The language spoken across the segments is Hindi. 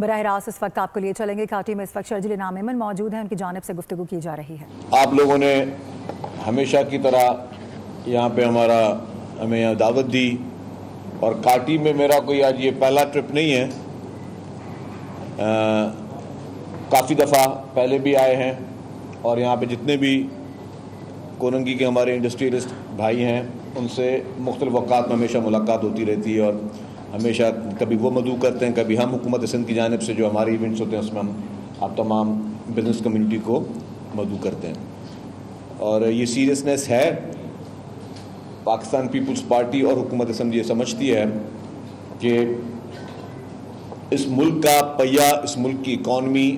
बराह रास्त इस वक्त आपको लिए चलेंगे। काटी में इस वक्त शर्जिल इनाम मेमन मौजूद हैं, उनकी जानिब से गुफ्तगू की जा रही है। आप लोगों ने हमेशा की तरह यहाँ पे हमें यहाँ दावत दी और काटी में मेरा कोई आज ये पहला ट्रिप नहीं है। काफ़ी दफ़ा पहले भी आए हैं और यहाँ पे जितने भी कोरंगी के हमारे इंडस्ट्रियलिस्ट भाई हैं उनसे मुख्तलिफ़ औक़ात में हमेशा मुलाकात होती रहती है और हमेशा कभी वो मदऊ करते हैं, कभी हम हुकूमत सिंध की जानिब से जो हमारे इवेंट्स होते हैं उसमें हम आप तमाम बिज़नेस कम्युनिटी को मदऊ करते हैं। और ये सीरियसनेस है, पाकिस्तान पीपल्स पार्टी और हुकूमत सिंध ये समझती है कि इस मुल्क का पहिया, इस मुल्क की इकॉनमी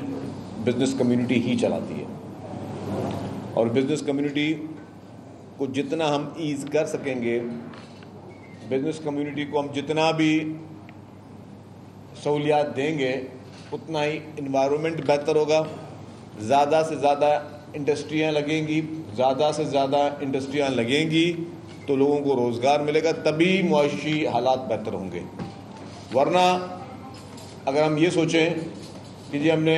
बिज़नेस कम्युनिटी ही चलाती है और बिज़नेस कम्युनिटी को जितना हम ईज़ कर सकेंगे, बिज़नेस कम्युनिटी को हम जितना भी सहूलियात देंगे उतना ही इन्वायरमेंट बेहतर होगा, ज़्यादा से ज़्यादा इंडस्ट्रियाँ लगेंगी, ज़्यादा से ज़्यादा इंडस्ट्रियाँ लगेंगी तो लोगों को रोज़गार मिलेगा, तभी मुआशी हालात बेहतर होंगे। वरना अगर हम ये सोचें कि जी हमने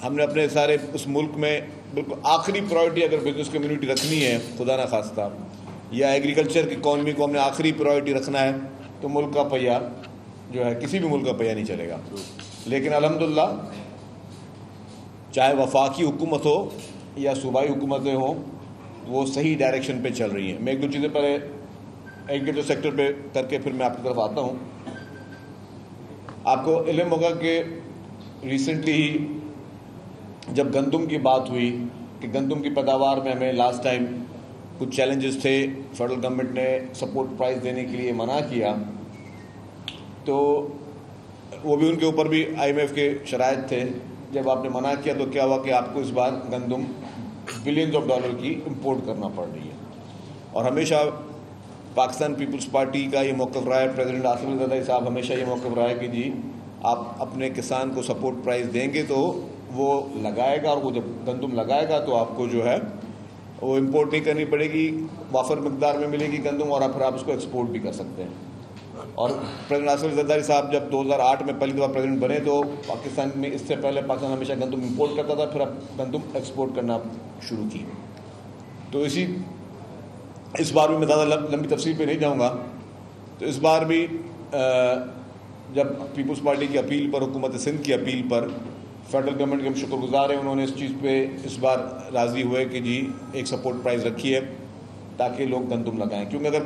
अपने सारे उस मुल्क में बिल्कुल आखिरी प्रायोरिटी अगर बिज़नेस कम्युनिटी रखनी है, खुदा ना खास्ता, या एग्रीकल्चर की इकॉनमी को हमने आखिरी प्रायोरिटी रखना है तो मुल्क का पहिया जो है, किसी भी मुल्क का पहिया नहीं चलेगा। लेकिन अल्हम्दुलिल्लाह चाहे वफाकी हुकूमत हो या सूबाई हुकूमतें हों, वो सही डायरेक्शन पे चल रही हैं। मैं एक दो चीज़ें पहले एग्रीकल्चर सेक्टर पे करके फिर मैं आपकी तरफ आता हूँ। आपको इल्म होगा कि रिसेंटली ही जब गंदम की बात हुई कि गंदम की पैदावार में हमें लास्ट टाइम कुछ चैलेंजेस थे, फेडरल गवर्नमेंट ने सपोर्ट प्राइस देने के लिए मना किया, तो वो भी उनके ऊपर भी IMF के शराइत थे। जब आपने मना किया तो क्या हुआ कि आपको इस बार गंदम बिलियंस ऑफ डॉलर की इंपोर्ट करना पड़ रही है। और हमेशा पाकिस्तान पीपल्स पार्टी का ये मौक़िफ़ रहा है, प्रेसिडेंट आसिफ अली ज़रदारी साहब हमेशा ये मौक़िफ़ रहा है कि जी आप अपने किसान को सपोर्ट प्राइस देंगे तो वो लगाएगा, और वो जब गंदम लगाएगा तो आपको जो है वो इंपोर्ट नहीं करनी पड़ेगी, वाफर मकदार में मिलेगी गंदम और फिर आप उसको एक्सपोर्ट भी कर सकते हैं। और प्रेसिडेंट आसिफ अली ज़रदारी साहब जब 2008 में पहली दफ़ा प्रेसिडेंट बने तो पाकिस्तान में, इससे पहले पाकिस्तान हमेशा गंदम इंपोर्ट करता था, फिर अब गंदम एक्सपोर्ट करना शुरू की। तो इस बार भी मैं ज़्यादा लंबी तफसील पे नहीं जाऊँगा। तो इस बार भी जब पीपल्स पार्टी की अपील पर, हुकूमत सिंध की अपील पर फेडरल गवर्नमेंट के हम शुक्रगुजार हैं, उन्होंने इस चीज़ पे इस बार राज़ी हुए कि जी एक सपोर्ट प्राइस रखी है ताकि लोग गंदम लगाएं। क्योंकि अगर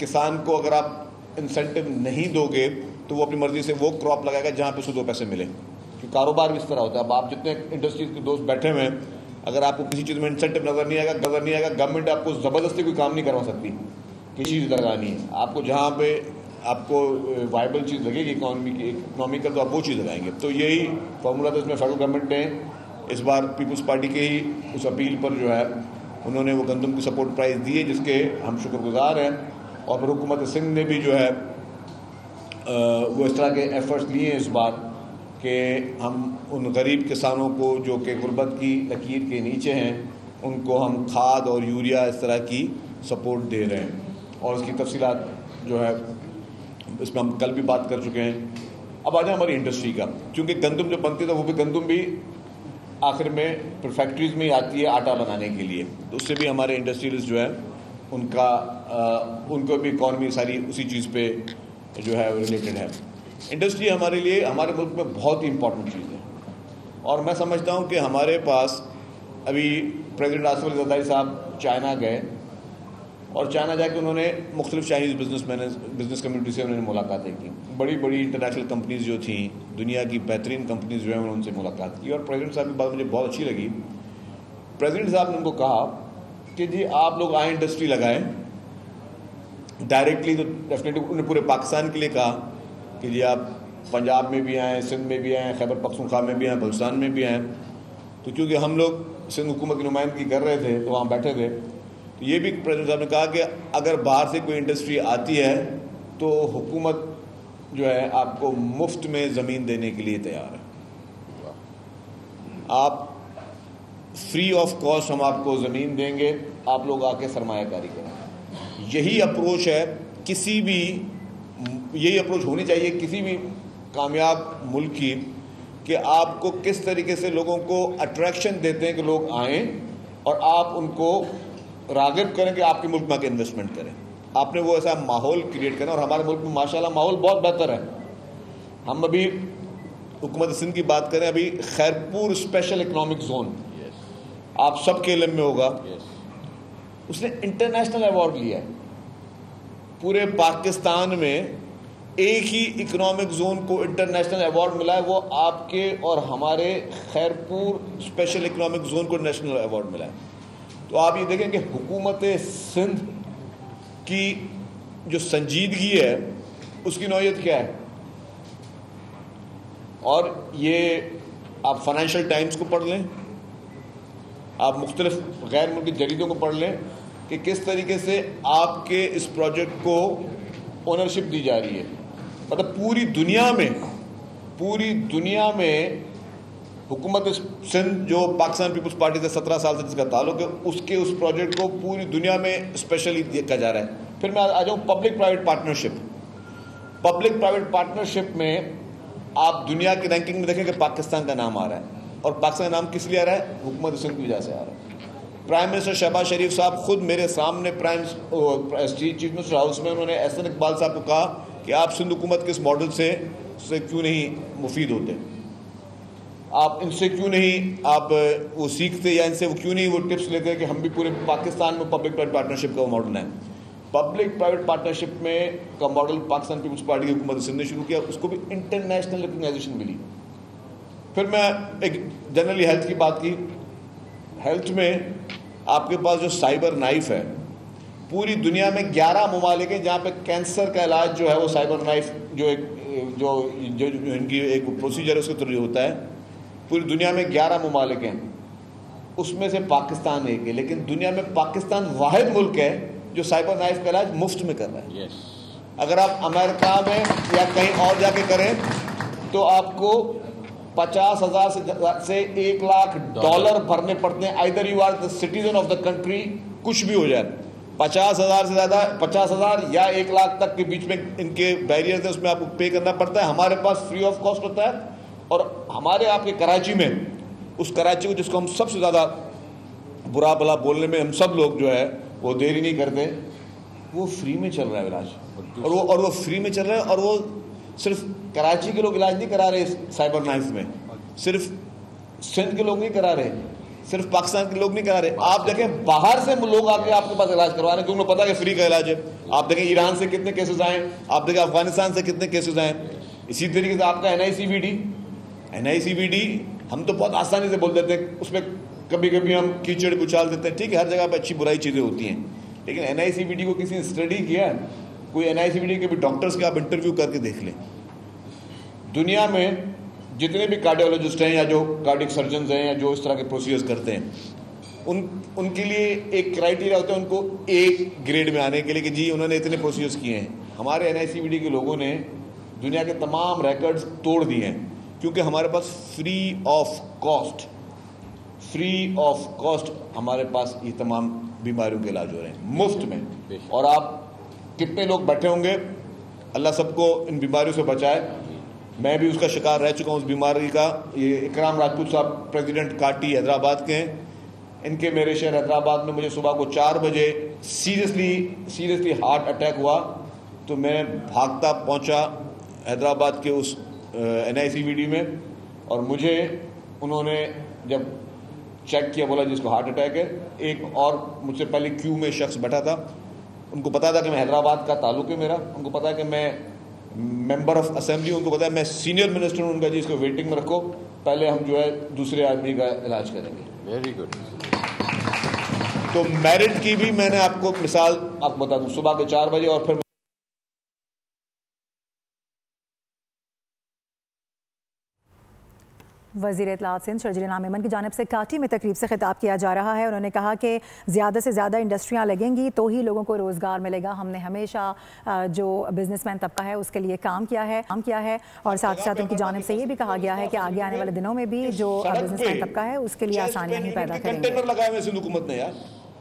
किसान को अगर आप इंसेंटिव नहीं दोगे तो वो अपनी मर्ज़ी से वो क्रॉप लगाएगा जहाँ पे उसको 2 पैसे मिले। क्योंकि कारोबार भी इस तरह होता है। अब आप जितने इंडस्ट्रीज़ के दोस्त बैठे हुए हैं, अगर आपको किसी चीज़ में इंसेंटिव नज़र नहीं आएगा, गवर्नमेंट आपको ज़बरदस्ती कोई काम नहीं करवा सकती कि चीज़ लगानी है। आपको जहाँ पे आपको वायबल चीज़ लगेगी इकनॉमिकल, तो आप वो चीज़ लगाएंगे। तो यही फार्मूला था। इसमें फेडरल गवर्नमेंट ने इस बार पीपल्स पार्टी के ही उस अपील पर जो है उन्होंने वो गंदम की सपोर्ट प्राइस दी है, जिसके हम शुक्रगुजार हैं। और फिर हुकूमत सिंध ने भी जो है वो इस तरह के एफर्ट्स लिए हैं इस बार कि हम उन गरीब किसानों को जो कि गुर्बत की लकीर के नीचे हैं, उनको हम खाद और यूरिया इस तरह की सपोर्ट दे रहे हैं। और इसकी तफसीलात जो है इसमें हम कल भी बात कर चुके हैं। अब आ जाए हमारी इंडस्ट्री का, क्योंकि गंदम जो बनती है वो भी गंदम भी आखिर में फिर फैक्ट्रीज़ में ही आती है आटा बनाने के लिए, तो उससे भी हमारे इंडस्ट्रियलिस्ट जो है उनको भी इकॉनमी सारी उसी चीज़ पे जो है रिलेटेड है। इंडस्ट्री हमारे लिए, हमारे मुल्क में बहुत ही इंपॉर्टेंट चीज़ है। और मैं समझता हूँ कि हमारे पास अभी प्रेसिडेंट आसिफ अली ज़रदारी साहब चाइना गए और चाइना जाके उन्होंने मुख्तलिफ चाइनीज़ बिज़नेस कम्युनिटी से उन्होंने मुलाकातें की। बड़ी बड़ी इंटरनेशनल कंपनीज़ जो थी, दुनिया की बेहतरीन कंपनीज़ जो हैं, उन्होंने उनसे मुलाकात की। और प्रेसिडेंट साहब की बात मुझे बहुत अच्छी लगी। प्रेसिडेंट साहब ने उनको कहा कि जी आप लोग आए इंडस्ट्री लगाएं डायरेक्टली, तो डेफिनेटली उन्होंने पूरे पाकिस्तान के लिए कहा कि जी आप पंजाब में भी आएँ, सिंध में भी आएँ, खैबर पख्तूनख्वा में भी आएँ, बलूचिस्तान में भी आएँ। तो क्योंकि हम लोग सिंध हुकूमत की नुमाइंदगी कर रहे थे तो वहाँ बैठे थे, तो ये भी प्रेसिडेंट साहब ने कहा कि अगर बाहर से कोई इंडस्ट्री आती है तो हुकूमत जो है आपको मुफ्त में ज़मीन देने के लिए तैयार है। आप फ्री ऑफ कॉस्ट हम आपको ज़मीन देंगे, आप लोग आके सरमायाकारी करें। यही अप्रोच है, यही अप्रोच होनी चाहिए किसी भी कामयाब मुल्क की कि आपको किस तरीके से लोगों को अट्रैक्शन देते हैं कि लोग आएँ और आप उनको राग़िब करें कि आपके मुल्क में आके इन्वेस्टमेंट करें। आपने वो ऐसा माहौल क्रिएट करना, और हमारे मुल्क में माशाल्लाह माहौल बहुत बेहतर है। हम अभी हुकूमत सिंध की बात करें, अभी खैरपुर स्पेशल इकनॉमिक जोन आप सबके इल्म में होगा, उसने इंटरनेशनल अवार्ड लिया है। पूरे पाकिस्तान में एक ही इकोनॉमिक जोन को इंटरनेशनल अवार्ड मिला है, वो आपके और हमारे खैरपुर स्पेशल इकोनॉमिक जोन को नेशनल अवार्ड मिला है। तो आप ये देखें कि हुकूमत सिंध की जो संजीदगी है उसकी नौयत क्या है। और ये आप फाइनेंशियल टाइम्स को पढ़ लें, आप मुख्तलिफ गैर मुल्की जरीदों को पढ़ लें कि किस तरीके से आपके इस प्रोजेक्ट को ओनरशिप दी जा रही है। मतलब पूरी दुनिया में हुकूमत सिंध जो पाकिस्तान पीपल्स पार्टी से 17 साल से जिसका ताल्लुक है, उसके उस प्रोजेक्ट को पूरी दुनिया में स्पेशली देखा जा रहा है। फिर मैं आ जाऊँ public private partnership. Public private partnership में आप दुनिया की रैंकिंग में देखें कि पाकिस्तान का नाम आ रहा है, और पाकिस्तान का नाम किस लिए आ रहा है? हुकूमत सिंध की वजह से आ रहा है। प्राइम मिनिस्टर शहबाज शरीफ साहब खुद मेरे सामने चीफ मिनिस्टर हाउस में उन्होंने एहसन इकबाल साहब को कहा कि आप सिंध हुकूमत के इस मॉडल से क्यों नहीं मुफीद होते, आप इनसे क्यों नहीं आप वो सीखते, या इनसे वो क्यों नहीं वो टिप्स लेते कि हम भी पूरे पाकिस्तान में पब्लिक प्राइवेट पार्टनरशिप का मॉडल है। पब्लिक प्राइवेट पार्टनरशिप में का मॉडल पाकिस्तान पीपल्स पार्टी की हुकूमत सिंध ने शुरू किया, उसको भी इंटरनेशनल रिकग्नाइजेशन मिली। फिर मैं एक जनरली हेल्थ की बात की। हेल्थ में आपके पास जो साइबर नाइफ है, पूरी दुनिया में 11 ममालिक हैं जहाँ पे कैंसर का इलाज जो है वो साइबर नाइफ जो इनकी एक प्रोसीजर है उसके थ्रू होता है। पूरी दुनिया में 11 ममालिक हैं, उसमें से पाकिस्तान एक है। लेकिन दुनिया में पाकिस्तान वाहिद मुल्क है जो साइबर नाइफ का इलाज मुफ्त में कर रहा है। अगर आप अमेरिका में या कहीं और जाके करें तो आपको 50,000 से 1 लाख डॉलर भरने पड़ते हैं। Either you are the citizen of the country, कुछ भी हो जाए, 50,000 से ज़्यादा, 50,000 या 1 लाख तक के बीच में इनके बैरियर्स हैं, उसमें आपको पे करना पड़ता है। हमारे पास फ्री ऑफ कॉस्ट होता है। और हमारे आपके कराची में, उस कराची को जिसको हम सबसे ज़्यादा बुरा भला बोलने में हम सब लोग जो है वो देरी नहीं करते, वो फ्री में चल रहा है इलाज। और वो फ्री में चल रहा है। और वो सिर्फ कराची के लोग इलाज नहीं करा रहे साइबर नाइफ में, सिर्फ सिंध के लोग नहीं करा रहे, सिर्फ पाकिस्तान के लोग नहीं करा रहे। आप देखें बाहर से लोग आके आपके पास इलाज करवा रहे हैं क्योंकि उन्हें पता है कि फ्री का इलाज है। आप देखें ईरान से कितने केसेस आए, आप देखें अफगानिस्तान से कितने केसेस आए। इसी तरीके से आपका NICVD हम तो बहुत आसानी से बोल देते हैं, उसमें कभी कभी हम कीचड़ कुचाल देते हैं। ठीक है, हर जगह पर अच्छी बुराई चीज़ें होती हैं, लेकिन NICVD को किसी ने स्टडी किया? कोई NICVD के भी डॉक्टर्स के आप इंटरव्यू करके देख लें। दुनिया में जितने भी कार्डियोलॉजिस्ट हैं या जो कार्डियक सर्जन हैं या जो इस तरह के प्रोसीजर्स करते हैं, उनके लिए एक क्राइटेरिया होता है उनको एक ग्रेड में आने के लिए कि जी उन्होंने इतने प्रोसीजर्स किए हैं। हमारे NICVD के लोगों ने दुनिया के तमाम रिकॉर्ड्स तोड़ दिए हैं क्योंकि हमारे पास फ्री ऑफ कॉस्ट हमारे पास ये तमाम बीमारियों के इलाज हो रहे हैं मुफ्त में। और आप कितने लोग बैठे होंगे, अल्लाह सबको इन बीमारियों से बचाए। मैं भी उसका शिकार रह चुका हूँ उस बीमारी का। ये इकराम राजपूत साहब प्रेसिडेंट काटी हैदराबाद के हैं। इनके मेरे शहर हैदराबाद में मुझे सुबह को 4 बजे सीरियसली हार्ट अटैक हुआ, तो मैं भागता पहुँचा हैदराबाद के उस NICVD में, और मुझे उन्होंने जब चेक किया बोला जिसको हार्ट अटैक है। एक और मुझसे पहले क्यू में शख्स बैठा था, उनको पता था कि मैं हैदराबाद का ताल्लुक है मेरा, उनको पता है कि मैं मेंबर ऑफ असेंबली, उनको पता है मैं सीनियर मिनिस्टर हूँ। उनका जी इसको वेटिंग में रखो, पहले हम जो है दूसरे आदमी का इलाज करेंगे। Very good. तो मेरिट की भी मैंने आपको मिसाल आपको बता दूँ, सुबह के 4 बजे और फिर वज़ीर इत्तलाआत सिंध शर्जील नामेमन की जानिब से काटी में तकरीब से खिताब किया जा रहा है। उन्होंने कहा कि ज़्यादा से ज़्यादा इंडस्ट्रियाँ लगेंगी तो ही लोगों को रोज़गार मिलेगा। हमने हमेशा जो बिजनेसमैन तबका है उसके लिए काम किया है और साथ ही साथ उनकी जानिब से ये भी कहा गया है कि आगे आने वाले दिनों में भी जो बिजनेसमैन तबका है उसके लिए आसानियाँ ही पैदा करेंगे। कंटेनर लगाए हुए सिंध हुकूमत ने यार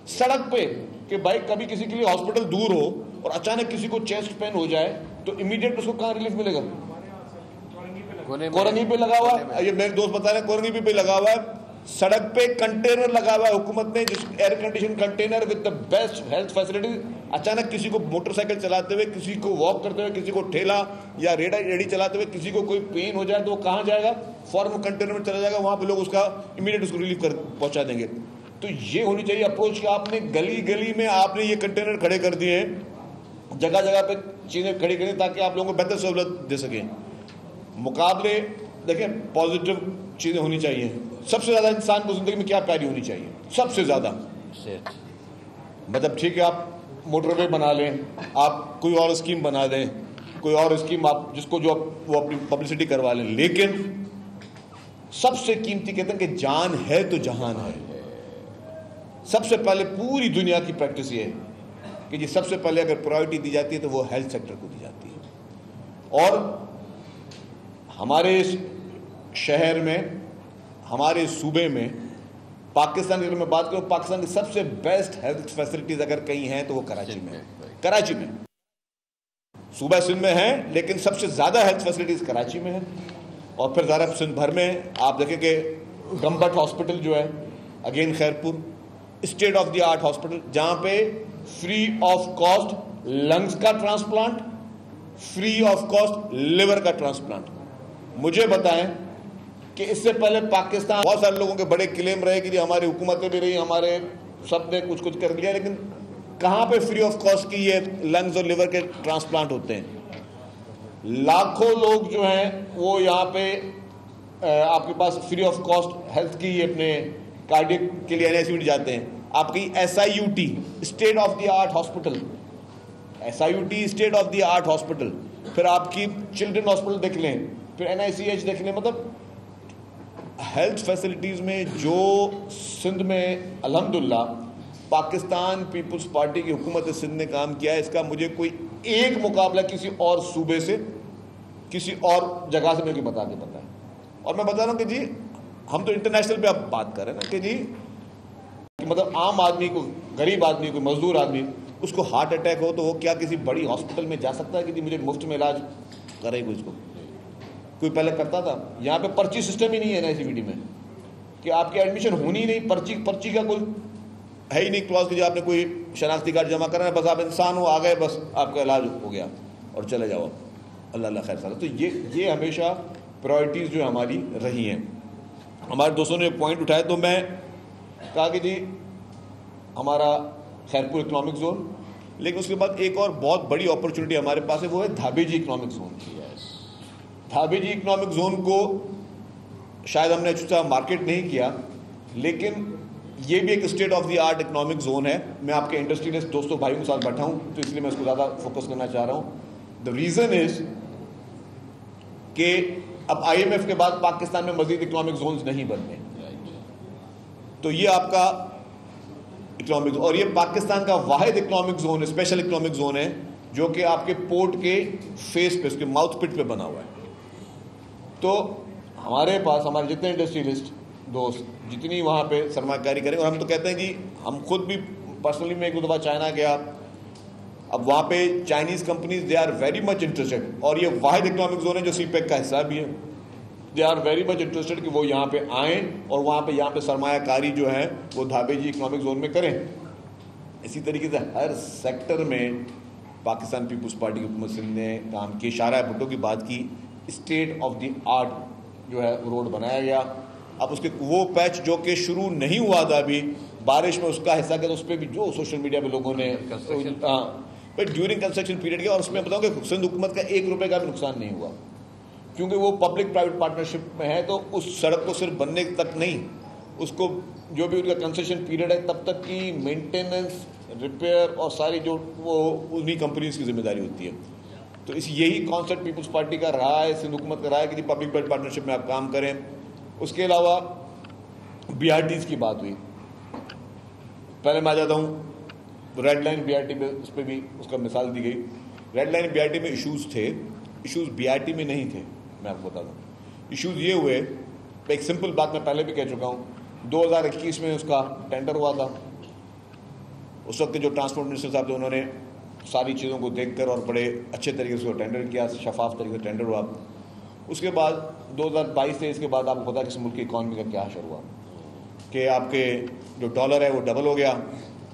सड़क पे कि भाई कभी किसी के लिए हॉस्पिटल दूर हो और अचानक किसी को चेस्ट पेन हो जाए तो इमीडिएट उसको कहाँ रिलीफ मिलेगा? कोरंगी पे लगा हुआ है, ये मेरे दोस्त बता रहे हैं, कोरंगी पे लगा हुआ है। सड़क पे कंटेनर लगा हुआ है हुकूमत ने, जिस air condition container with the best health facility. अचानक किसी को मोटरसाइकिल चलाते हुए, किसी को वॉक करते हुए, किसी को ठेला या रेडी चलाते हुए किसी को कोई पेन हो जाए तो वो कहाँ जाएगा? फॉर्म कंटेनर में चला जाएगा, वहां पे लोग उसका इमीडिएट उसको रिलीफ कर पहुंचा देंगे। तो ये होनी चाहिए अप्रोच कि आपने गली गली में आपने ये कंटेनर खड़े कर दिए हैं, जगह जगह पे चीजें खड़ी करें ताकि आप लोगों को बेहतर सहूलत दे सकें। मुकाबले देखें, पॉजिटिव चीजें होनी चाहिए। सबसे ज्यादा इंसान को जिंदगी में क्या प्यारी होनी चाहिए? सबसे ज्यादा मतलब ठीक है, आप मोटरवे बना लें, आप कोई और स्कीम बना दें, कोई और स्कीम आप जिसको जो वो अपनी पब्लिसिटी करवा लें, लेकिन सबसे कीमती कहते हैं कि जान है तो जहान है। सबसे पहले पूरी दुनिया की प्रैक्टिस ये है कि जी सबसे पहले अगर प्रायोरिटी दी जाती है तो वो हेल्थ सेक्टर को दी जाती है। और हमारे शहर में, हमारे सूबे में, पाकिस्तान की अगर मैं बात करूं, पाकिस्तान की सबसे बेस्ट हेल्थ फैसिलिटीज अगर कहीं हैं तो वो कराची में है। कराची में, सूबा सिंध में है, लेकिन सबसे ज्यादा हेल्थ फैसिलिटीज कराची में है। और फिर ज़रा सिंध भर में आप देखेंगे गम्बट हॉस्पिटल जो है, again Khairpur, state of the art hospital, जहां पे फ्री ऑफ कॉस्ट लंग्स का transplant, free of cost liver का ट्रांसप्लांट। मुझे बताएं कि इससे पहले पाकिस्तान, बहुत सारे लोगों के बड़े क्लेम रहे कि हमारी हुकूमतें भी रही, हमारे सब ने कुछ कुछ कर लिया, लेकिन कहां पे फ्री ऑफ कॉस्ट की ये लंग्स और लिवर के ट्रांसप्लांट होते हैं? लाखों लोग जो हैं वो यहाँ पे आपके पास फ्री ऑफ कॉस्ट हेल्थ की अपने कार्डियक के लिए एनआईसीयू जाते हैं। आपकी SIUT state of the art hospital, SIUT state of the art hospital, फिर आपकी चिल्ड्रन हॉस्पिटल देख लें, फिर NICH देख लें। मतलब हेल्थ फैसिलिटीज में जो सिंध में अल्हम्दुलिल्लाह पाकिस्तान पीपुल्स पार्टी की हुकूमत सिंध ने काम किया है, इसका मुझे कोई एक मुकाबला किसी और सूबे से, किसी और जगह से मुझे बता के पता है। और मैं बता रहा हूं कि जी हम तो इंटरनेशनल पे आप बात कर रहे हैं ना कि जी कि मतलब आम आदमी को, गरीब आदमी को, मजदूर आदमी, उसको हार्ट अटैक हो तो वो क्या किसी बड़ी हॉस्पिटल में जा सकता है कि जी मुझे मुफ्त में इलाज करेगा? इसको कोई पहले करता था? यहाँ पे पर्ची सिस्टम ही नहीं है NICVD में कि आपकी एडमिशन होनी ही नहीं, पर्ची का कोई है ही नहीं क्लॉज कि आपने कोई शनाख्ती कार्ड जमा करना है, बस आप इंसान हो, आ गए, बस आपका इलाज हो गया और चले जाओ, अल्लाह खैर साला। तो ये हमेशा प्रायोरिटीज़ जो हमारी रही हैं। हमारे दोस्तों ने पॉइंट उठाए तो मैं कहा कि जी हमारा खैरपुर इकोनॉमिक जोन, लेकिन उसके बाद एक और बहुत बड़ी अपॉर्चुनिटी हमारे पास है, वो है धाबेजी इकोनॉमिक जोन। धाबेजी इकोनॉमिक जोन को शायद हमने अच्छा मार्केट नहीं किया, लेकिन ये भी एक state of the art economic zone है। मैं आपके इंडस्ट्रियलिस्ट दोस्तों भाइयों के साथ बैठा हूँ तो इसलिए मैं इसको ज़्यादा फोकस करना चाह रहा हूँ। द रीज़न इज कि अब IMF के बाद पाकिस्तान में मजीद इकोनॉमिक जोन्स नहीं बनते, तो ये आपका इकोनॉमिक, और ये पाकिस्तान का वाहिद economic zone, special economic zone है जो कि आपके पोर्ट के फेस पे, उसके माउथ पिट पे बना हुआ है। तो हमारे पास हमारे जितने इंडस्ट्रियलिस्ट दोस्त जितनी वहाँ पे सरमाकारी करें, और हम तो कहते हैं जी हम खुद भी पर्सनली मैं एक दो दफ़ा चाइना गया, अब वहाँ पे Chinese companies they are very much interested, और ये वाहिद इकोनॉमिक जोन है जो CPEC का हिस्सा भी है, they are very much interested कि वो यहाँ पे आएँ और यहाँ पे सरमायाकारी जो है वो धाबेजी इकोनॉमिक जोन में करें। इसी तरीके से हर सेक्टर में पाकिस्तान पीपुल्स पार्टी की हुकूमत सिंध ने काम किया। शारा भुट्टो की बात की, स्टेट ऑफ द आर्ट जो है रोड बनाया गया। अब उसके वो पैच जो कि शुरू नहीं हुआ था अभी, बारिश में उसका हिस्सा किया, तो उस पर भी जो सोशल मीडिया पे लोगों ने बट ड्यूरिंग कंस्ट्रक्शन पीरियड किया, और उसमें बताऊँ कि सिंध हुकूमत का 1 रुपये का भी नुकसान नहीं हुआ, क्योंकि वो पब्लिक प्राइवेट पार्टनरशिप में है। तो उस सड़क को सिर्फ बनने तक नहीं, उसको जो भी उनका कंस्ट्रक्शन पीरियड है तब तक की मेंटेनेंस, रिपेयर और सारी जो वो उन्हीं कंपनीज की जिम्मेदारी होती है। तो इस यही कॉन्सेप्ट पीपुल्स पार्टी का रहा है, सिंध हुकूमत का रहा है कि पब्लिक प्राइवेट पार्टनरशिप में आप काम करें। उसके अलावा BRTs की बात हुई, पहले मैं आ जाता हूँ रेड लाइन BRT पे, उस पर भी उसका मिसाल दी गई। रेड लाइन BRT में इश्यूज़ थे, इश्यूज़ BRT में नहीं थे। मैं आपको बता दूँ इश्यूज़ ये हुए, एक सिंपल बात मैं पहले भी कह चुका हूँ, 2021 में उसका टेंडर हुआ था। उस वक्त के जो ट्रांसपोर्ट मिनिस्टर साहब थे उन्होंने सारी चीज़ों को देखकर और बड़े अच्छे तरीके से वो टेंडर किया, शफाफ तरीके से टेंडर हुआ। उसके बाद 2022-23 के बाद आपको पता है कि इस मुल्क की इकॉनमी का क्या असर हुआ कि आपके जो डॉलर है वो डबल हो गया,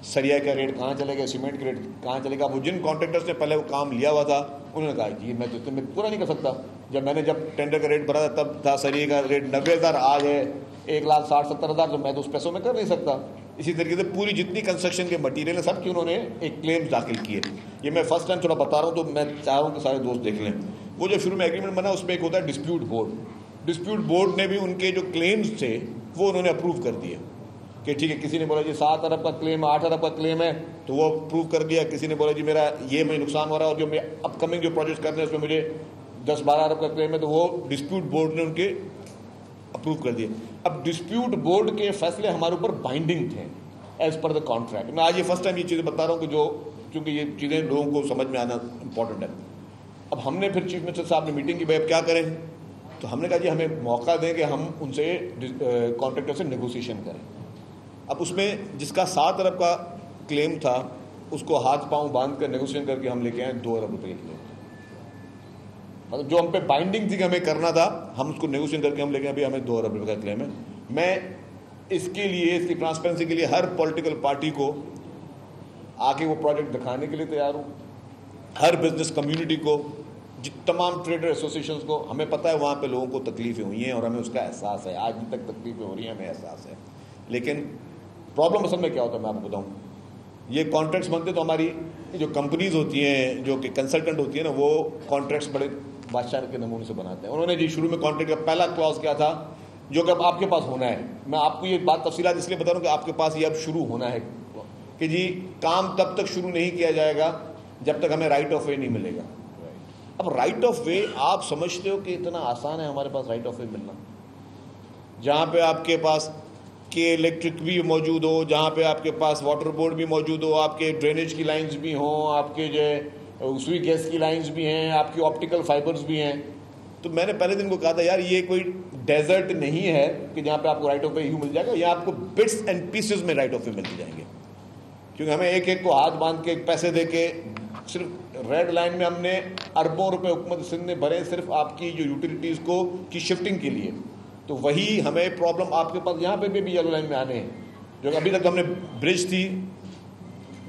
सरिया का रेट कहाँ चले गया, सीमेंट का रेट कहाँ चलेगा। वो जिन कॉन्ट्रैक्टर्स ने पहले वो काम लिया हुआ था उन्होंने कहा जी मैं तो इतने पूरा नहीं कर सकता। जब टेंडर का रेट भरा था तब था सरिया का रेट 90,000, आज है 1,60,000-70,000, तो मैं तो उस पैसों में कर नहीं सकता। इसी तरीके से पूरी जितनी कंस्ट्रक्शन के मटीरियल है सब की उन्होंने एक क्लेम्स दाखिल किए। ये मैं फर्स्ट टाइम थोड़ा बता रहा हूँ तो मैं चाह रहा हूँ कि सारे दोस्त देख लें। वो जो शुरू में एग्रीमेंट बना उसमें एक होता है डिस्प्यूट बोर्ड। डिस्प्यूट बोर्ड ने भी उनके जो क्लेम्स थे वो उन्होंने अप्रूव कर दिए कि ठीक है, किसी ने बोला जी 7 अरब का क्लेम है, 8 अरब का क्लेम है, तो वो अप्रूव कर दिया। किसी ने बोला जी मेरा ये मुझे नुकसान हो रहा है और जो मैं अपकमिंग जो प्रोजेक्ट करने हैं उसमें मुझे 10-12 अरब का क्लेम है, तो वो डिस्प्यूट बोर्ड ने उनके अप्रूव कर दिए। अब डिस्प्यूट बोर्ड के फैसले हमारे ऊपर बाइंडिंग थे एज पर द कॉन्ट्रैक्ट। मैं आज ये फर्स्ट टाइम ये चीज़ें बता रहा हूँ कि जो चूँकि ये चीज़ें लोगों को समझ में आना इंपॉर्टेंट है। अब हमने फिर चीफ मिनिस्टर साहब ने मीटिंग की, भाई अब क्या करें, तो हमने कहा जी हमें मौका दें कि हम उनसे कॉन्ट्रैक्टर से नेगोशिएशन करें। अब उसमें जिसका 7 अरब का क्लेम था उसको हाथ पांव बांध कर नेगोशिएशन करके हम लेके आए 2 अरब रुपये के क्लेम। मतलब जो हम पे बाइंडिंग थी कि हमें करना था, हम उसको नेगोशिएशन करके हम लेके अभी हमें 2 अरब रुपये का क्लेम है। मैं इसके लिए, इसकी ट्रांसपेरेंसी के लिए हर पॉलिटिकल पार्टी को आके वो प्रोजेक्ट दिखाने के लिए तैयार हूँ। हर बिजनेस कम्युनिटी को, तमाम ट्रेडर एसोसिएशंस को, हमें पता है वहाँ पे लोगों को तकलीफें हुई हैं और हमें उसका एहसास है। आज भी तक तकलीफें हो रही हैं, हमें एहसास है। लेकिन प्रॉब्लम असल में क्या होता है मैं आपको बताऊँ। ये कॉन्ट्रैक्ट्स बनते तो हमारी जो कंपनीज होती हैं, जो कि कंसल्टेंट होती है ना, वो कॉन्ट्रैक्ट्स बड़े बादशाह के नमूने से बनाते हैं। उन्होंने जी शुरू में कॉन्ट्रैक्ट का पहला क्लॉज क्या था, जो कि अब आपके पास होना है। मैं आपको ये बात तफसीलात इसलिए बता रहा हूँ कि आपके पास ये अब शुरू होना है कि जी काम तब तक शुरू नहीं किया जाएगा जब तक हमें राइट ऑफ वे नहीं मिलेगा। अब राइट ऑफ वे आप समझते हो कि इतना आसान है हमारे पास राइट ऑफ वे मिलना, जहाँ पे आपके पास के इलेक्ट्रिक भी मौजूद हो, जहाँ पे आपके पास वाटर बोर्ड भी मौजूद हो, आपके ड्रेनेज की लाइंस भी हों, आपके जो सुई गैस की लाइंस भी हैं, आपकी ऑप्टिकल फाइबर्स भी हैं। तो मैंने पहले दिन को कहा था यार ये कोई डेजर्ट नहीं है कि जहाँ पे आपको राइट ऑफ वे यूँ मिल जाएगा, या आपको बिट्स एंड पीसेस में राइट ऑफ वे मिल जाएंगे। क्योंकि हमें एक एक को हाथ बांध के पैसे दे के, सिर्फ रेड लाइन में हमने अरबों रुपए हुकूमत सिंध ने भरे सिर्फ आपकी जो यूटिलिटीज़ को की शिफ्टिंग के लिए। तो वही हमें प्रॉब्लम आपके पास यहाँ पे भी येलो लाइन में आने हैं। जो अभी तक हमने ब्रिज थी,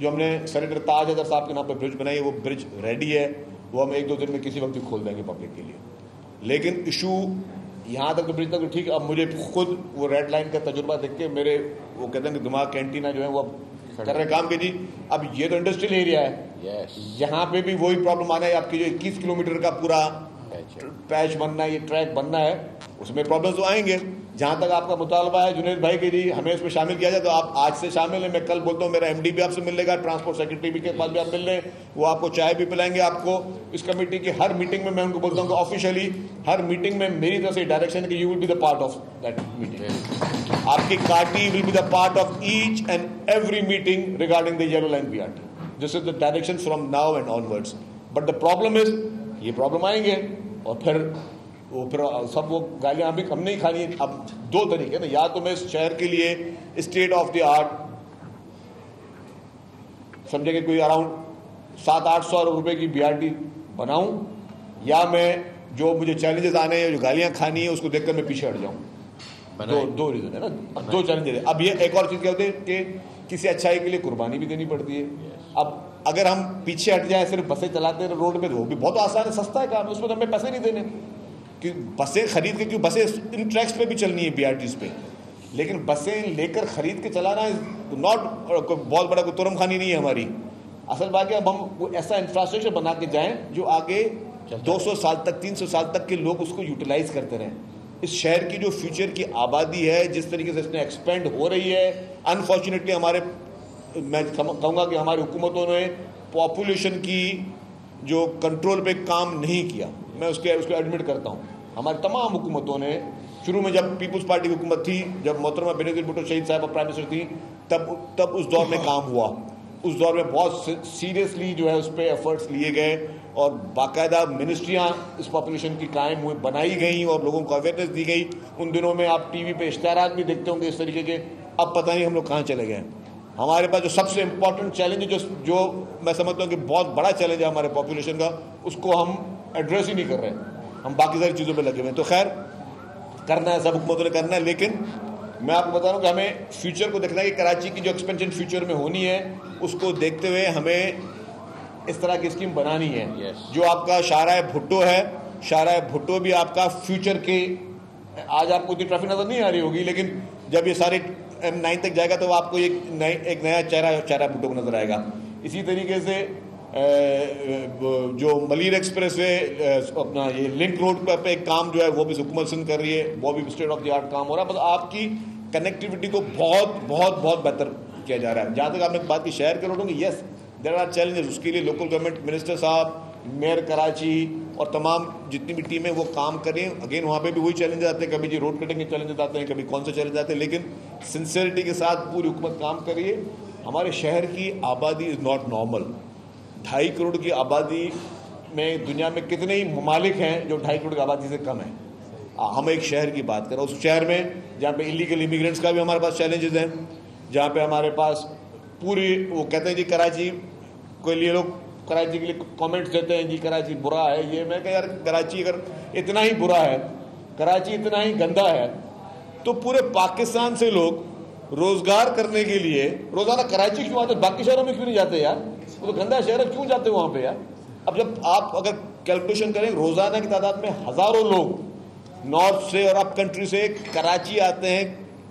जो हमने सेनेटर ताज हैदर साहब के नाम पे ब्रिज बनाई है, वो ब्रिज रेडी है, वो हम 1-2 दिन में किसी वक्त भी खोल देंगे पब्लिक के लिए। लेकिन इशू यहाँ तक तो ब्रिज तक ठीक है। अब मुझे खुद वो रेड लाइन का तजुर्बा देख के मेरे वो कहते हैं कि दिमाग कैंटीना जो है वो कर रहे काम के जी। अब ये तो इंडस्ट्रियल एरिया है, यहाँ पे भी वही प्रॉब्लम आना है। आपकी जो 21 किलोमीटर का पूरा पैच बनना है, ये ट्रैक बनना है, उसमें प्रॉब्लम्स तो आएंगे। जहाँ तक आपका मुतालबा है जुनैद भाई के जी हमें इसमें शामिल किया जाए, तो आप आज से शामिल हैं। मैं कल बोलता हूँ मेरा एमडी भी आपसे मिल लेगा, ट्रांसपोर्ट सेक्रेटरी भी के पास भी आप मिल रहे, वो आपको चाय भी पिलाएंगे। आपको इस कमेटी की हर मीटिंग में मैं उनको बोलता हूँ कि ऑफिशियली हर मीटिंग में मेरी तरफ से डायरेक्शन है कि you will be the part of that meeting. आपकी party will be the part of each and every meeting regarding the yellow line BRT. This is the direction from now and onwards. But the problem is, ये प्रॉब्लम आएंगे और फिर सब वो गालियाँ भी हमने ही खानी है। अब 2 तरीके ना, या तो मैं इस शहर के लिए स्टेट ऑफ द आर्ट समझे कि कोई अराउंड 700-800 रुपए की बीआरटी बनाऊं, या मैं जो मुझे चैलेंजेस आने हैं, जो गालियाँ खानी है, उसको देखकर मैं पीछे हट जाऊं। दो रीजन है ना, 2 चैलेंजेस है। अब ये एक और चीज़ क्या होती है कि किसी अच्छाई के लिए कुर्बानी भी देनी पड़ती है। अब अगर हम पीछे हट जाए, सिर्फ बसें चलाते हैं रोड पे, तो वो भी बहुत आसान है, सस्ता है काम, उसमें तो हमें पैसे नहीं देने कि बसें खरीद के, क्यों बसें इन ट्रैक्स पे भी चलनी है बीआरटीज़ पे। लेकिन बसें लेकर खरीद के चलाना नॉट बहुत बड़ा कोई तुरम खानी नहीं है हमारी। असल बात है अब हम वो ऐसा इंफ्रास्ट्रक्चर बना के जाएं जो आगे 200 साल तक, 300 साल तक के लोग उसको यूटिलाइज करते रहें। इस शहर की जो फ्यूचर की आबादी है, जिस तरीके से इसने एक्सपेंड हो रही है, अनफॉर्चुनेटली हमारे, मैं कहूँगा कि हमारी हुकूमतों ने पॉपुलेशन की जो कंट्रोल पे काम नहीं किया। मैं उसको एडमिट करता हूँ। हमारी तमाम हुकूमतों ने, शुरू में जब पीपल्स पार्टी की हुकूमत थी, जब मोहतरमा बेनज़ीर भुट्टो शहीद साहब प्राइम मिनिस्टर थी, तब उस दौर में काम हुआ। उस दौर में बहुत सीरियसली जो है उस पर एफर्ट्स लिए गए और बाकायदा मिनिस्ट्रियाँ इस पॉपुलेशन की कायम हुई, बनाई गई और लोगों को अवेयरनेस दी गई। उन दिनों में आप टीवी पे इश्तिहारात भी देखते होंगे इस तरीके के। अब पता नहीं हम लोग कहाँ चले गए। हमारे पास जो सबसे इम्पॉर्टेंट चैलेंज है, जो मैं समझता हूँ कि बहुत बड़ा चैलेंज है हमारे पॉपुलेशन का, उसको हम एड्रेस ही नहीं कर रहे हैं। हम बाकी सारी चीज़ों पे लगे हुए हैं। तो खैर करना है, सब हुकूमतों ने करना है, लेकिन मैं आपको बता रहा हूँ कि हमें फ्यूचर को देखना है कि कराची की जो एक्सपेंशन फ्यूचर में होनी है उसको देखते हुए हमें इस तरह की स्कीम बनानी है। जो आपका शाहराह भुट्टो है, शाहराह भुट्टो भी आपका फ्यूचर के, आज आपको इतनी ट्रैफिक नज़र नहीं आ रही होगी, लेकिन जब ये सारे M9 तक जाएगा तो आपको एक नया चेहरा भुट्टो को नज़र आएगा। इसी तरीके से जो मलीर एक्सप्रेस वे अपना ये लिंक रोड पर एक काम जो है वो भी हुकूमत सिंध कर रही है, वो भी स्टेट ऑफ द आर्ट काम हो रहा है। मतलब आपकी कनेक्टिविटी को बहुत बहुत बहुत बेहतर किया जा रहा है। जहाँ तक आपने बात की शहर के रोडों की, यस देयर आर चैलेंजेस, उसके लिए लोकल गवर्नमेंट मिनिस्टर साहब, मेयर कराची और तमाम जितनी भी टीमें वो काम करें। अगेन वहाँ पे भी वही चैलेंज आते हैं, कभी जी रोड कटिंग के चैलेंजेस आते हैं, कभी कौन से चैलेंज आते हैं, लेकिन सिंसियरिटी के साथ पूरी हुकूमत काम करिए। हमारे शहर की आबादी इज़ नॉट नॉर्मल। 2.5 करोड़ की आबादी में दुनिया में कितने ही ममालिक हैं जो 2.5 करोड़ की आबादी से कम है। हम एक शहर की बात करें, उस शहर में जहाँ पे इलीगल इमिग्रेंट्स का भी हमारे पास चैलेंजेस हैं, जहाँ पे हमारे पास पूरी, वो कहते हैं जी कराची के लिए, लोग कराची के लिए कमेंट्स देते हैं जी कराची बुरा है, ये मैं कह यार कराची अगर इतना ही बुरा है, कराची इतना ही गंदा है, तो पूरे पाकिस्तान से लोग रोजगार करने के लिए रोजाना कराची क्यों आते, बाकी शहरों में क्यों नहीं जाते यार? वो तो गंदा शहर है, क्यों जाते वहाँ पे यार? अब जब आप अगर कैलकुलेशन करें, रोजाना की तादाद में हजारों लोग नॉर्थ से और अप कंट्री से कराची आते हैं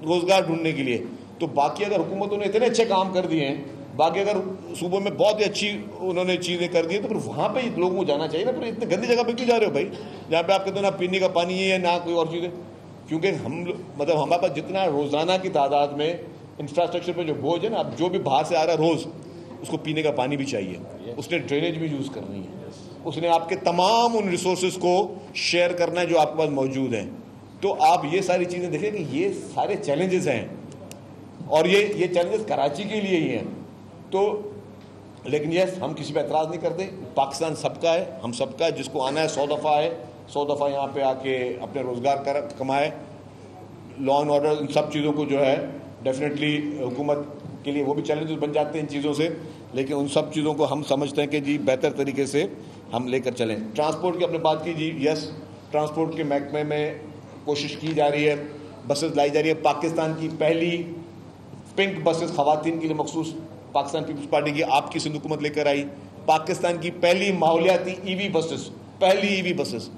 रोजगार ढूंढने के लिए। तो बाकी अगर हुकूमतों ने इतने अच्छे काम कर दिए हैं, बाकी अगर सूबों में बहुत ही अच्छी उन्होंने चीज़ें कर दी हैं, तो फिर वहाँ पे लोगों को जाना चाहिए ना। फिर इतने गंदी जगह पे क्यों जा रहे हो भाई, जहाँ पे आपके तो ना पीने का पानी है ना कोई और चीज़ें? क्योंकि मतलब हमारे पास जितना रोज़ाना की तादाद में इंफ्रास्ट्रक्चर पे जो बोझ है ना, अब जो भी बाहर से आ रहा है रोज़, उसको पीने का पानी भी चाहिए, उसने ड्रेनेज भी यूज़ करनी है, उसने आपके तमाम उन रिसोर्सेज को शेयर करना है जो आपके पास मौजूद हैं। तो आप ये सारी चीज़ें देखें कि ये सारे चैलेंजेस हैं, और ये चैलेंजेस कराची के लिए ही हैं। तो लेकिन यस, हम किसी पे एतराज़ नहीं करते, पाकिस्तान सबका है, हम सबका है, जिसको आना है 100 दफ़ा है, 100 दफ़ा यहाँ पे आके अपने रोज़गार कमाए। लॉ एंड ऑर्डर, इन सब चीज़ों को जो है डेफिनेटली हुकूमत के लिए वो भी चैलेंजेस बन जाते हैं इन चीज़ों से, लेकिन उन सब चीज़ों को हम समझते हैं कि जी बेहतर तरीके से हम लेकर चलें। ट्रांसपोर्ट की आपने बात की जी, यस ट्रांसपोर्ट के महकमे में कोशिश की जा रही है, बसेस लाई जा रही है। पाकिस्तान की पहली पिंक बसेस ख़वातीन के लिए मखसूस पाकिस्तान पीपल्स पार्टी की आपकी सिंध हुकूमत लेकर आई। पाकिस्तान की पहली माहौलियाती ईवी बसेस, पहली ईवी बसेस,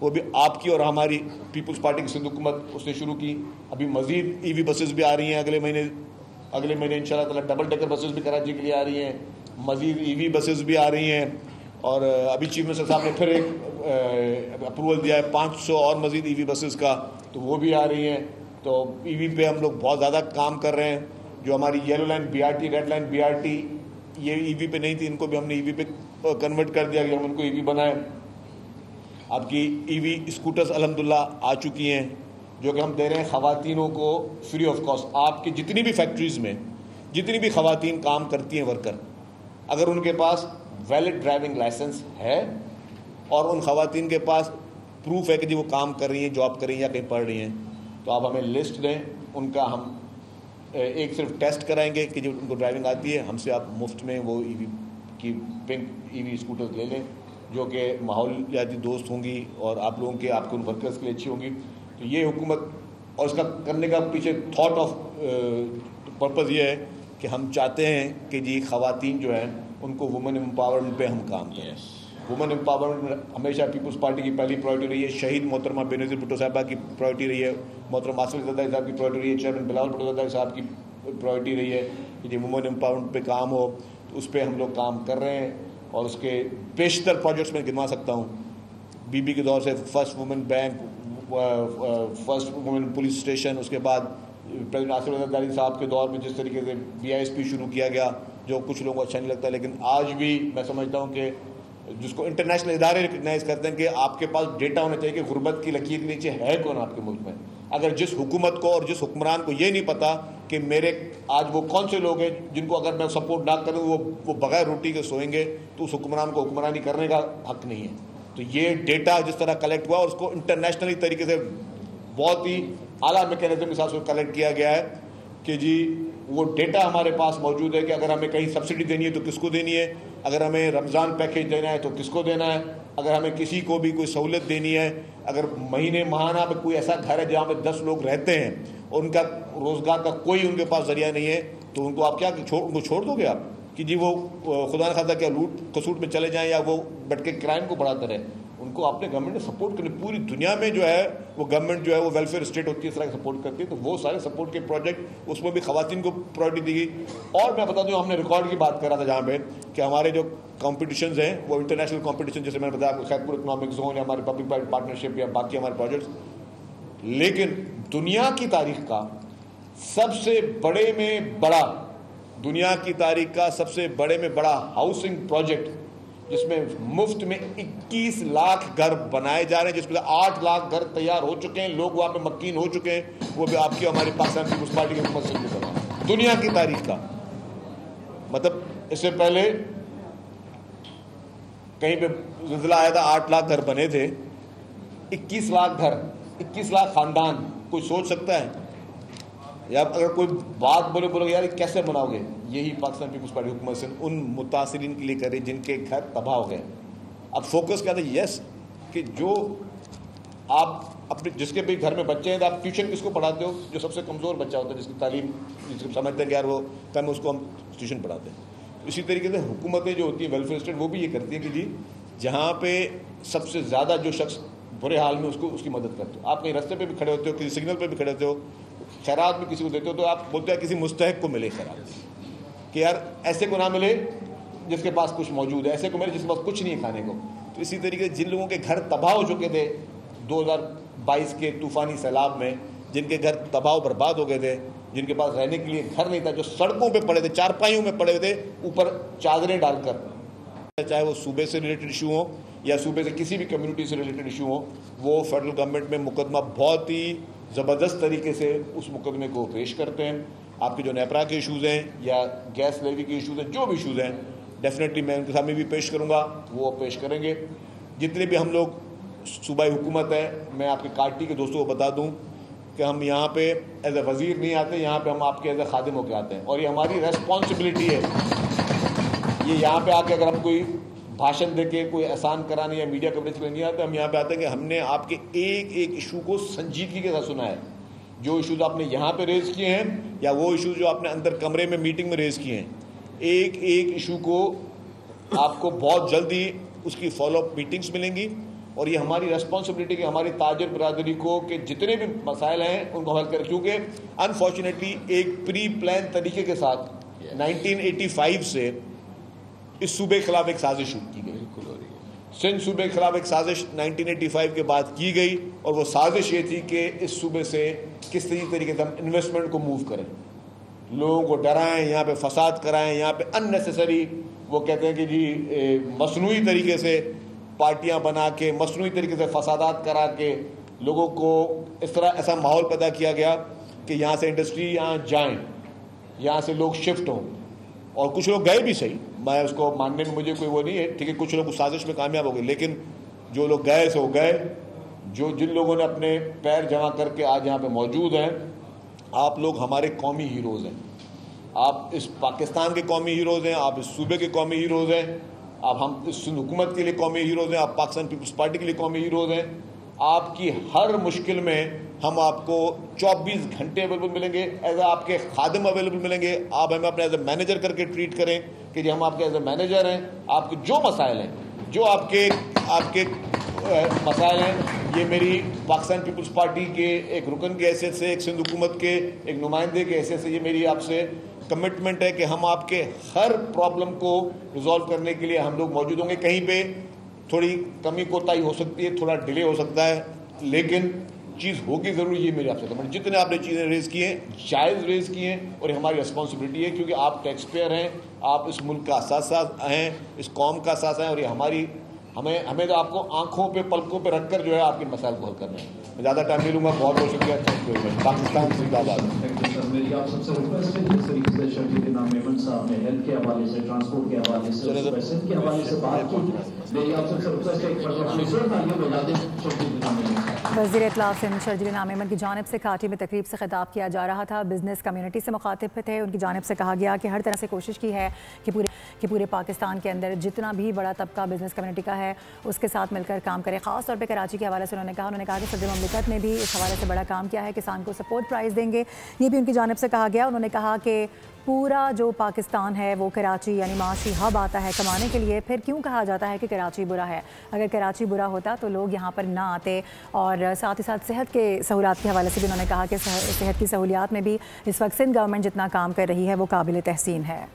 वो भी आपकी और हमारी पीपल्स पार्टी की सिंध हुकूमत उसने शुरू की। अभी मज़ीद ईवी बसेस भी आ रही हैं, अगले महीने इंशाल्लाह ताला डबल डेकर बसेस भी कराची के लिए आ रही हैं, मज़ीद ईवी बसेस भी आ रही हैं। और अभी चीफ मिनिस्टर साहब ने फिर एक अप्रूवल दिया है 500 और मज़ीद ईवी बसेस का, तो वो भी आ रही हैं। तो ईवी पे हम लोग बहुत ज़्यादा काम कर रहे हैं। जो हमारी yellow line BRT, red line BRT, ये ईवी पे नहीं थी, इनको भी हमने ईवी पे कन्वर्ट कर दिया कि हम उनको ईवी बनाएं। आपकी ईवी स्कूटर्स अल्हम्दुलिल्लाह आ चुकी हैं, जो कि हम दे रहे हैं ख़वातीनों को फ्री ऑफ कॉस्ट। आपकी जितनी भी फैक्ट्रीज़ में जितनी भी ख़वातीन काम करती हैं वर्कर, अगर उनके पास वैलिड ड्राइविंग लाइसेंस है और उन ख़वातीन के पास प्रूफ है कि जी वो काम कर रही हैं, जॉब कर रही हैं या कहीं पढ़ रही हैं, तो आप हमें लिस्ट दें उनका। हम एक सिर्फ टेस्ट कराएंगे कि जो उनको ड्राइविंग आती है, हमसे आप मुफ्त में वो ईवी की पिंक ईवी स्कूटर्स ले लें, जो कि माहौलियाती दोस्त होंगी और आप लोगों के, आपके उन वर्कर्स के लिए अच्छी होंगी। तो ये हुकूमत, और इसका करने का पीछे थॉट ऑफ पर्पज़ ये है कि हम चाहते हैं कि जी ख़वातीन जो हैं उनको वुमेन एम्पावरमेंट पे हम काम करें। वुमेन एम्पावरमेंट हमेशा पीपल्स पार्टी की पहली प्रायोरिटी रही है। शहीद मोहतरमा बेनज़ीर भुट्टो साहबा की प्रायोरिटी रही है, मोहतरमा आसिफ ज़रदारी साहब की प्रायोरिटी रही है, चेयरमैन बिलावल भुट्टो ज़रदारी साहब की प्रायोरिटी रही है कि जी वुमेन एम्पावरमेंट पे काम हो। तो उस पर हम लोग काम कर रहे हैं, और उसके बेशतर प्रोजेक्ट्स में गिनवा सकता हूँ। बीबी के दौर से first women bank, first women police station, उसके बाद प्रेसिडेंट आसिफ ज़रदारी साहब के दौर में जिस तरीके से BISP शुरू किया गया, जो कुछ लोगों को अच्छा नहीं लगता, लेकिन आज भी मैं समझता हूँ कि जिसको इंटरनेशनल इदारे रिकग्नाइज़ करते हैं कि आपके पास डेटा होना चाहिए कि गुर्बत की लकीर के नीचे है कौन आपके मुल्क में। अगर जिस हुकूमत को और जिस हुक्मरान को ये नहीं पता कि मेरे आज वो कौन से लोग हैं जिनको अगर मैं सपोर्ट ना करूँ वो बगैर रोटी के सोएंगे, तो उस हुक्मरान को हुक्मरानी करने का हक नहीं है। तो ये डेटा जिस तरह कलेक्ट हुआ और उसको इंटरनेशनली तरीके से बहुत ही आला मैकेनिज्म के साथ उसको कलेक्ट किया गया है कि जी वो डेटा हमारे पास मौजूद है कि अगर हमें कहीं सब्सिडी देनी है तो किसको देनी है, अगर हमें रमज़ान पैकेज देना है तो किसको देना है, अगर हमें किसी को भी कोई सहूलियत देनी है, अगर महीने महाना में कोई ऐसा घर है जहाँ पे 10 लोग रहते हैं और उनका रोज़गार का कोई उनके पास जरिया नहीं है, तो उनको आप क्या उनको छोड़ दोगे आप कि जी वो खुदा न खासा क्या लूट खसूट में चले जाएं या वो बैठ के क्राइम को बढ़ाते रहे? उनको आपने गवर्नमेंट ने सपोर्ट करनी। पूरी दुनिया में जो है वो गवर्नमेंट जो है वो वेलफेयर स्टेट होती है, इस तरह का सपोर्ट करती है। तो वो सारे सपोर्ट के प्रोजेक्ट, उसमें भी खवातीन को प्रायोरिटी दी गई। और मैं बता दूं, हमने रिकॉर्ड की बात करा था जहाँ पे कि हमारे जो कॉम्पिटिशन्स हैं वो इंटरनेशनल कॉम्पिटिशन, जैसे मैंने बताया आपको खैरपुर इकोनॉमिक जोन या हमारे पब्लिक प्राइवेट पार्टनरशिप या बाकी हमारे प्रोजेक्ट्स, लेकिन दुनिया की तारीख का सबसे बड़े में बड़ा, दुनिया की तारीख का सबसे बड़े में बड़ा हाउसिंग प्रोजेक्ट जिसमें मुफ्त में 21 लाख घर बनाए जा रहे हैं, जिसमें 8 लाख घर तैयार हो चुके हैं, लोग वहां पे मक्कीन हो चुके हैं, वो भी आपकी हमारी पाकिस्तान पीपुल्स पार्टी की हुकूमत से बना, दुनिया की तारीख का। मतलब इससे पहले कहीं पे ज़िलज़िला आया था, 8 लाख घर बने थे, 21 लाख घर, 21 लाख खानदान। कोई सोच सकता है? या अगर कोई बात बोले यार कैसे बनाओगे? यही पाकिस्तान पीपुल्स पार्टी हुकूमत से उन मुतासिरीन के लिए करे जिनके घर तबाह हो गए। अब फोकस क्या था? यस, कि जो आप अपने जिसके भी घर में बच्चे हैं तो आप ट्यूशन किसको पढ़ाते हो? जो सबसे कमज़ोर बच्चा होता है, जिसकी तालीम, जिसको समझते हैं कि यार वो कम, उसको हम ट्यूशन पढ़ाते हैं। इसी तरीके से हुकूमतें जो होती हैं वेलफेयर स्टेट, वो भी ये करती है कि जी जहाँ पे सबसे ज़्यादा जो शख्स बुरे हाल में उसको उसकी मदद करते हो। आप कहीं रास्ते पे भी खड़े होते हो, किसी सिग्नल पे भी खड़े होते हो, खैरात भी किसी को देते हो, तो आप बोलते हैं किसी मुस्तहिक को मिले खैरात, कि यार ऐसे को ना मिले जिसके पास कुछ मौजूद है, ऐसे को मिले जिसके पास कुछ नहीं है खाने को। तो इसी तरीके से जिन लोगों के घर तबाह हो चुके थे 2022 के तूफ़ानी सैलाब में, जिनके घर तबाह बर्बाद हो गए थे, जिनके पास रहने के लिए घर नहीं था, जो सड़कों पे पड़े थे, चारपाइयों में पड़े थे, ऊपर चादरें डालकर, चाहे वो सूबे से रिलेटेड इशू हो या सूबे से किसी भी कम्युनिटी से रिलेटेड इशू हो, वो फेडरल गवर्नमेंट में मुकदमा बहुत ही ज़बरदस्त तरीके से उस मुकदमे को पेश करते हैं। आपके जो नेपरा के इशूज़ हैं या गैस लेवी के इशूज़ हैं, जो भी इशूज़ हैं, डेफिनेटली मैं उनके सामने भी पेश करूँगा, वो पेश करेंगे। जितने भी हम लोग सूबाई हुकूमत है, मैं आपके पार्टी के दोस्तों को बता दूँ कि हम यहाँ पे एज ए वज़ीर नहीं आते, यहाँ पे हम आपके एज ए खादिम होकर आते हैं, और ये हमारी रेस्पॉन्सिबिलिटी है। ये यहाँ पे आके अगर हम कोई भाषण दे के कोई एहसान कराने या मीडिया कवरेज करने नहीं आते, हम यहाँ पे आते हैं कि हमने आपके एक एक इशू को संजीदगी के साथ सुना है। जो इशूज़ आपने यहाँ पे रेज़ किए हैं या वो इशूज़ जो आपने अंदर कमरे में मीटिंग में रेज़ किए हैं, एक एक इशू को आपको बहुत जल्दी उसकी फॉलोअप मीटिंग्स मिलेंगी। और ये हमारी रेस्पॉन्सिबिलिटी कि हमारी ताजर बरादरी को कि जितने भी मसाइल हैं उनको हल करें, क्योंकि अनफॉर्चुनेटली एक प्री प्लान तरीके के साथ 1985 से इस सूबे के खिलाफ एक साजिश शुरू की गई। सिंध सूबे के खिलाफ एक साजिश 1985 के बाद की गई, और वो साजिश ये थी कि इस सूबे से किस तरीके से हम इन्वेस्टमेंट को मूव करें, लोगों को डराएं, यहाँ पे फसाद कराएं, यहाँ पे अननेसेसरी वो कहते हैं कि जी मसनूई तरीके से पार्टियां बना के, मसनूई तरीके से फसादात करा के लोगों को इस तरह ऐसा माहौल पैदा किया गया कि यहाँ से इंडस्ट्री यहाँ जाएँ, यहाँ से लोग शिफ्ट हों। और कुछ लोग गए भी सही, मैं उसको मानने में मुझे कोई वो नहीं है, ठीक है, कुछ लोग उस साजिश में कामयाब हो गए, लेकिन जो लोग गए सो गए। जो जिन लोगों ने अपने पैर जमा करके आज यहाँ पे मौजूद हैं, आप लोग हमारे कौमी हीरोज़ हैं। आप इस पाकिस्तान के कौमी हीरोज़ हैं, आप इस सूबे के कौमी हीरोज़ हैं, आप हम इस हुकूमत के लिए कौमी हीरोज़ हैं, आप पाकिस्तान पीपुल्स पार्टी के लिए कौमी हीरोज़ हैं। आपकी हर मुश्किल में हम आपको 24 घंटे अवेलेबल मिलेंगे, एज आपके खादिम अवेलेबल मिलेंगे। आप हमें अपने एज ए मैनेजर करके ट्रीट करें कि जी हम आपके एज ए मैनेजर हैं। आपके जो मसाइल हैं, जो आपके मसाइल हैं, ये मेरी पाकिस्तान पीपुल्स पार्टी के एक रुकन की हैसियत से, एक सिंध हुकूमत के एक नुमाइंदे की हैसियत से, ये मेरी आपसे कमिटमेंट है कि हम आपके हर प्रॉब्लम को रिजॉल्व करने के लिए हम लोग मौजूद होंगे। कहीं पे थोड़ी कमी कोताही हो सकती है, थोड़ा डिले हो सकता है, लेकिन चीज़ होगी ज़रूर। ये मेरी आपसे कमेंट, जितने आपने चीज़ें रेज़ की हैं जायज़ रेज़ की हैं, और ये हमारी रिस्पॉन्सिबिलिटी है, क्योंकि आप टैक्स पेयर हैं, आप इस मुल्क का असासा हैं, इस कौम का असासा हैं, और ये हमारी हमें तो आपको आंखों पे पलकों पे रखकर जो है आपके मसाइल को हल करना है। मैं ज़्यादा टाइम नहीं लूँगा। बहुत बहुत शुक्रिया। Thank you very much. Pakistan जिंदाबाद। मेरी आप सबसे रिक्वेस्ट है जिस तरीके से शफीक इनाम मेमन साहब ने हेल्थ के हवाले से, ट्रांसपोर्ट के हवाले से, पैसेंजर के हवाले से बात की, मेरी आप सबसे रिक्वेस्ट है एक प्रोफेसर का ये बता दें शफीक इनाम मेमन साहब। वज़ीर इत्तलाफ़ सिंध शर्जील इनाम मेमन की जानिब से काटी में तकरीब से खिताब किया जा रहा था। बिजनेस कम्युनिटी से मुखातिब थे। उनकी जानिब से कहा गया कि हर तरह से कोशिश की है कि पूरे पाकिस्तान के अंदर जितना भी बड़ा तबका बिजनेस कम्युनिटी का है उसके साथ मिलकर काम करे। ख़ास तौर पर कराची के हवाले से उन्होंने कहा कि सदर ममलिकत ने भी इस हवाले से बड़ा काम किया है, किसान को सपोर्ट प्राइस देंगे, ये भी उनकी जानिब से कहा गया। उन्होंने कहा कि पूरा जो पाकिस्तान है वो कराची यानी माशी हब आता है कमाने के लिए, फिर क्यों कहा जाता है कि कराची बुरा है? अगर कराची बुरा होता तो लोग यहाँ पर ना आते। और साथ ही साथ सेहत के सहूलियात के हवाले से भी उन्होंने कहा कि सेहत की सहूलियात में भी इस वक्त सिंध गवर्नमेंट जितना काम कर रही है वो काबिल तहसीन है।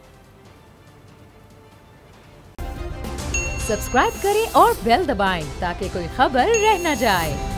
सब्सक्राइब करें और बेल दबाएं ताकि कोई खबर रह न जाए।